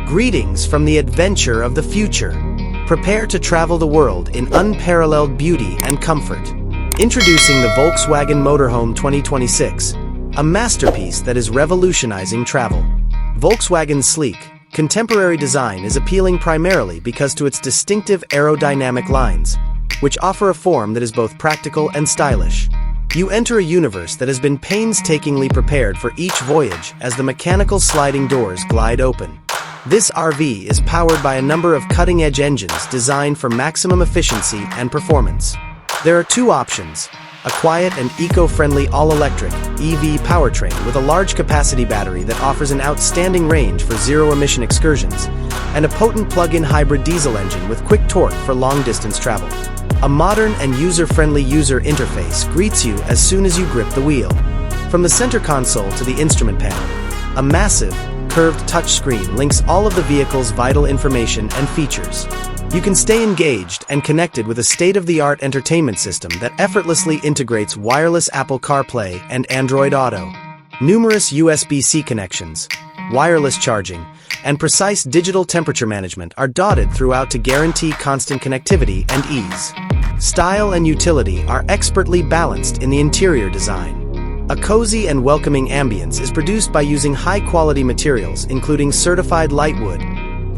Greetings from the adventure of the future. Prepare to travel the world in unparalleled beauty and comfort. Introducing the Volkswagen Motorhome 2026, a masterpiece that is revolutionizing travel. Volkswagen's sleek, contemporary design is appealing primarily because to its distinctive aerodynamic lines, which offer a form that is both practical and stylish. You enter a universe that has been painstakingly prepared for each voyage as the mechanical sliding doors glide open. This RV is powered by a number of cutting-edge engines designed for maximum efficiency and performance. There are two options: a quiet and eco-friendly all-electric (EV) powertrain with a large capacity battery that offers an outstanding range for zero-emission excursions, and a potent plug-in hybrid diesel engine with quick torque for long-distance travel. A modern and user-friendly user interface greets you as soon as you grip the wheel. From the center console to the instrument panel, a massive, curved touchscreen links all of the vehicle's vital information and features. You can stay engaged and connected with a state-of-the-art entertainment system that effortlessly integrates wireless Apple CarPlay and Android Auto. Numerous USB-C connections, wireless charging, and precise digital temperature management are dotted throughout to guarantee constant connectivity and ease. Style and utility are expertly balanced in the interior design. A cozy and welcoming ambience is produced by using high-quality materials including certified lightwood,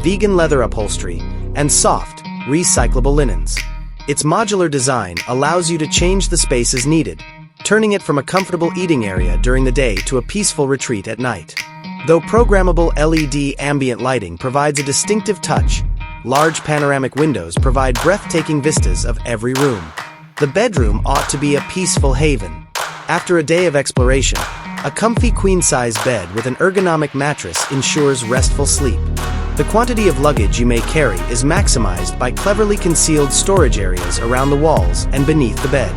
vegan leather upholstery, and soft, recyclable linens. Its modular design allows you to change the space as needed, turning it from a comfortable eating area during the day to a peaceful retreat at night. Though programmable LED ambient lighting provides a distinctive touch, large panoramic windows provide breathtaking vistas of every room. The bedroom ought to be a peaceful haven. After a day of exploration, a comfy queen-size bed with an ergonomic mattress ensures restful sleep. The quantity of luggage you may carry is maximized by cleverly concealed storage areas around the walls and beneath the bed.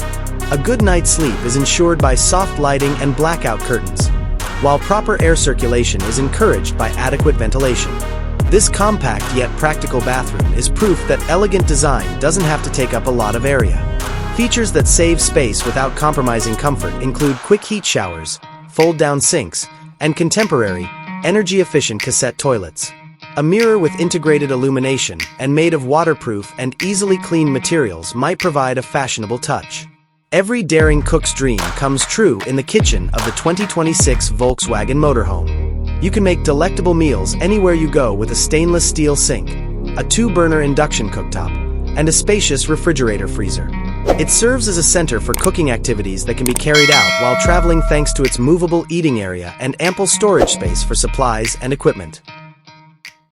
A good night's sleep is ensured by soft lighting and blackout curtains, while proper air circulation is encouraged by adequate ventilation. This compact yet practical bathroom is proof that elegant design doesn't have to take up a lot of area. Features that save space without compromising comfort include quick heat showers, fold-down sinks, and contemporary, energy-efficient cassette toilets. A mirror with integrated illumination and made of waterproof and easily cleaned materials might provide a fashionable touch. Every daring cook's dream comes true in the kitchen of the 2026 Volkswagen Motorhome. You can make delectable meals anywhere you go with a stainless steel sink, a 2-burner induction cooktop, and a spacious refrigerator freezer. It serves as a center for cooking activities that can be carried out while traveling thanks to its movable eating area and ample storage space for supplies and equipment.